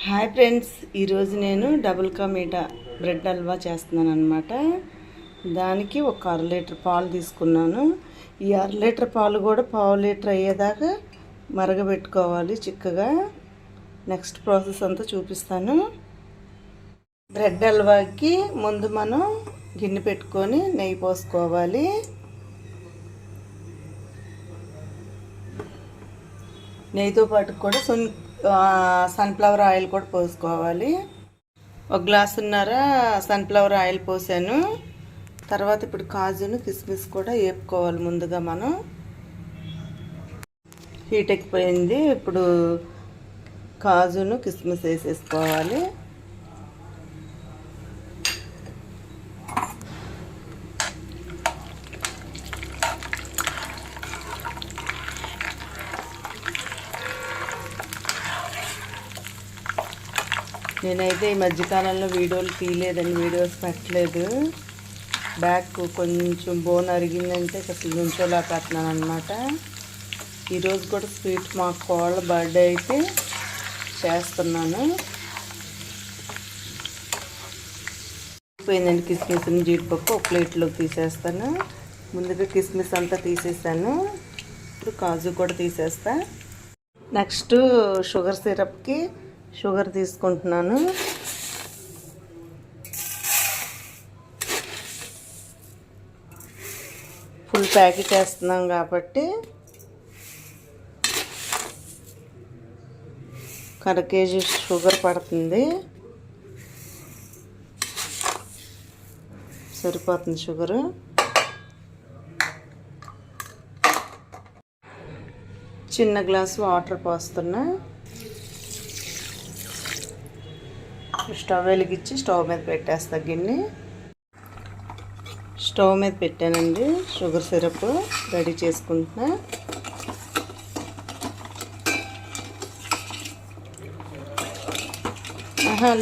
Hi friends, ఈరోజు నేను double ka meetha bread halwa చేస్తున్నాను అనమాట. దానికి ఒక 1/2 లీటర్ పాలు తీసుకున్నాను. ఈ 1/2 లీటర్ పాలు కూడా 1/2 లీటర్ అయ్యేదాకా మరగబెట్టుకోవాలి చిక్కగా. నెక్స్ట్ ప్రాసెస్ అంతా చూపిస్తాను. బ్రెడ్ హల్వాకి ముందు మనం గిన్నె పెట్టుకొని నెయ్యి పోసుకోవాలి. నెయ్యితో పాటు కూడా సన్ఫ్లవర్ ఆయిల్ కూడా పోసుకోవాలి. 1 గ్లాసున్నర సన్ఫ్లవర్ ఆయిల్ పోసాను. తర్వాత ఇప్పుడు కాజును కిస్మిస్ కూడా వేపుకోవాలి. ముందుగా మనం హీట్ ఎక్కిపోయింది. ఇప్పుడు కాజును కిస్మిస్ వేసేసుకోవాలి. నేనైతే ఈ మధ్యకాలంలో వీడియోలు తీయలేదండి, వీడియోస్ పెట్టలేదు. బ్యాక్ కొంచెం బోన్ అరిగిందంటే అసలు నుంచోలేకపోతున్నాను అనమాట. ఈరోజు కూడా స్వీట్ మా కోళ్ళ బర్త్డే అయితే చేస్తున్నాను. అయిపోయిందండి. కిస్మిస్ని జీడిపప్పు ఒక ప్లేట్లోకి తీసేస్తాను. ముందుగా కిస్మిస్ అంతా తీసేసాను. ఇప్పుడు కాజు కూడా తీసేస్తా. నెక్స్ట్ షుగర్ సిరప్కి షుగర్ తీసుకుంటున్నాను. ఫుల్ ప్యాకెట్ వేస్తున్నాం కాబట్టి 1/2 కేజీ షుగర్ పడుతుంది. సరిపోతుంది షుగరు. చిన్న గ్లాసు వాటర్ పోస్తున్నా. స్టవ్ వెలిగించి స్టవ్ మీద పెట్టేస్తా. గిన్నె స్టవ్ మీద పెట్టానండి. షుగర్ సిరప్ రెడీ చేసుకుంటున్నా.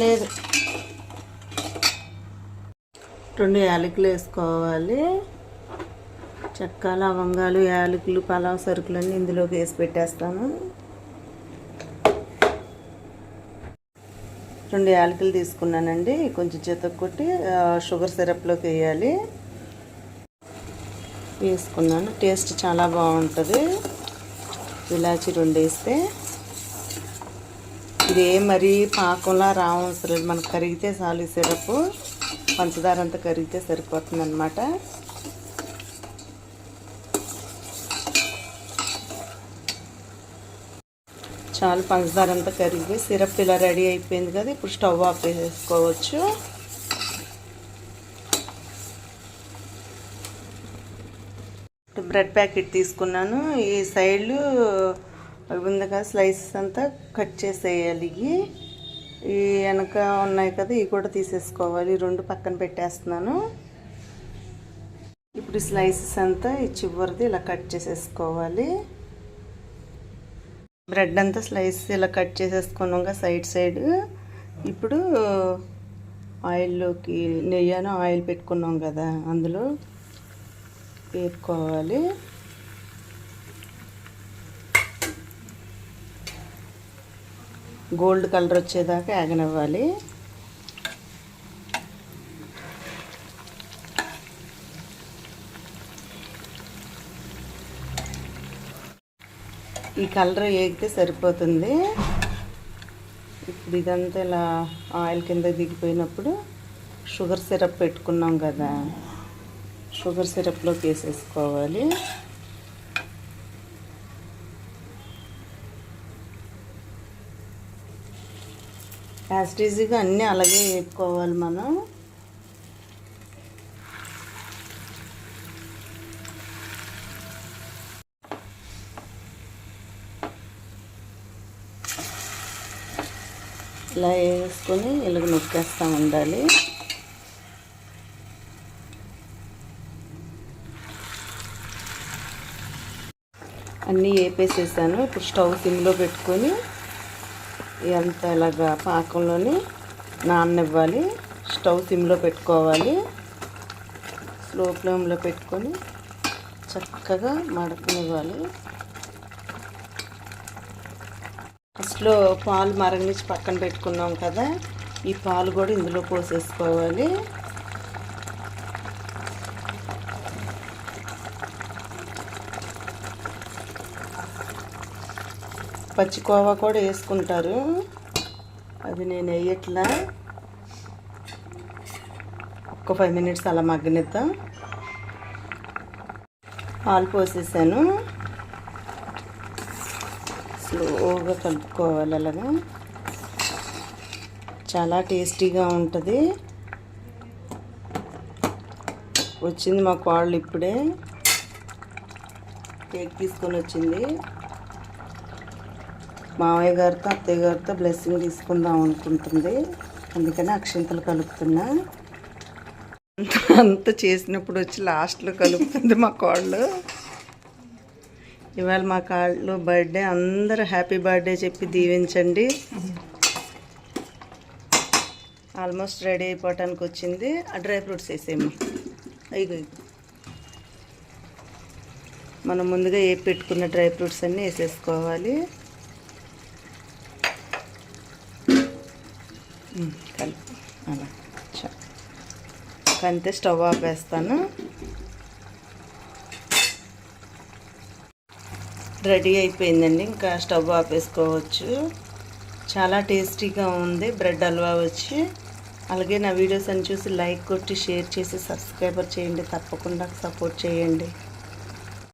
లేదు, 2 యాలకులు వేసుకోవాలి. చెక్క, లవంగాలు, యాలకులు, పలావ్ సరుకులన్నీ ఇందులోకి వేసి పెట్టేస్తాను. 2 యాలకులు తీసుకున్నానండి. కొంచెం చేతకు కొట్టి షుగర్ సిరప్లోకి వేయాలి. వేసుకున్నాను. టేస్ట్ చాలా బాగుంటుంది ఇలాచి 2 వేస్తే. ఇది మరీ పాకంలా రావసరం లేదు, మనకు కరిగితే చాలు. సిరప్ పంచదార అంతా కరిగితే సరిపోతుంది అన్నమాట. చాలు, పంచదార అంతా కరిగి సిరప్ ఇలా రెడీ అయిపోయింది కదా. ఇప్పుడు స్టవ్ ఆఫ్ చేసుకోవచ్చు. బ్రెడ్ ప్యాకెట్ తీసుకున్నాను. ఈ సైడ్లు ఉంది కదా, స్లైసెస్ అంతా కట్ చేసేయాలి. ఈ వెనక ఉన్నాయి కదా, ఇవి కూడా తీసేసుకోవాలి. 2 పక్కన పెట్టేస్తున్నాను. ఇప్పుడు స్లైసెస్ అంతా ఈ చివరిది ఇలా కట్ చేసేసుకోవాలి. బ్రెడ్ అంతా స్లైస్ ఇలా కట్ చేసేసుకున్నాక సైడ్ ఇప్పుడు ఆయిల్లోకి నెయ్యను ఆయిల్ పెట్టుకున్నాం కదా, అందులో వేపుకోవాలి. గోల్డ్ కలర్ వచ్చేదాకా ఆగనివ్వాలి. ఈ కలర్ వేగితే సరిపోతుంది. ఇప్పుడు ఇదంతా ఇలా ఆయిల్ కింద దిగిపోయినప్పుడు షుగర్ సిరప్ పెట్టుకున్నాం కదా, షుగర్ సిరప్లోకి వేసేసుకోవాలి. యాస్టీజీగా అన్నీ అలాగే వేపుకోవాలి మనం. ఇలా వేసుకొని ఇలాగ నొక్కేస్తూ ఉండాలి. అన్నీ వేపేసేసాను. ఇప్పుడు స్టవ్ సిమ్లో పెట్టుకొని ఇదంతా ఇలాగా పాకంలోని నాననివ్వాలి. స్టవ్ సిమ్లో పెట్టుకోవాలి. స్లో ఫ్లేమ్లో పెట్టుకొని చక్కగా మడకనివ్వాలి. లాస్ట్లో పాలు మరగనిచ్చి పక్కన పెట్టుకున్నాం కదా, ఈ పాలు కూడా ఇందులో పోసేసుకోవాలి. పచ్చికోవా కూడా వేసుకుంటారు, అది నేను వేయట్లా. ఒక 5 మినిట్స్ అలా మగ్గనిద్దాం. పాలు పోసేసాను, స్లోగా కలుపుకోవాలి. అలాగా చాలా టేస్టీగా ఉంటుంది. వచ్చింది మా కోడలు ఇప్పుడే కేక్ తీసుకొని వచ్చింది. మావయ్య గారితో అత్తయ్య గారితో బ్లెస్సింగ్ తీసుకుందాం అనుకుంటుంది, అందుకని అక్షింతలు కలుపుతున్నా. అంత చేసినప్పుడు వచ్చి లాస్ట్లో కలుపుతుంది మా కోడలు. ఇవాళ మా కాళ్ళు బర్త్డే, అందరూ హ్యాపీ బర్త్డే చెప్పి దీవించండి. ఆల్మోస్ట్ రెడీ అయిపోవటానికి వచ్చింది. ఆ డ్రై ఫ్రూట్స్ వేసేయమ్మా. అయ్యి మనం ముందుగా ఏ పెట్టుకున్న డ్రై ఫ్రూట్స్ అన్నీ వేసేసుకోవాలి. కలిపి అలా అంతే. స్టవ్ ఆపేస్తాను. రెడీ అయిపోయిందండి, ఇంకా స్టవ్ ఆపేసుకోవచ్చు. చాలా టేస్టీగా ఉంది బ్రెడ్ హల్వా వచ్చి. అలాగే నా వీడియోస్ అని చూసి లైక్ కొట్టి షేర్ చేసి సబ్స్క్రైబర్ చేయండి, తప్పకుండా సపోర్ట్ చేయండి.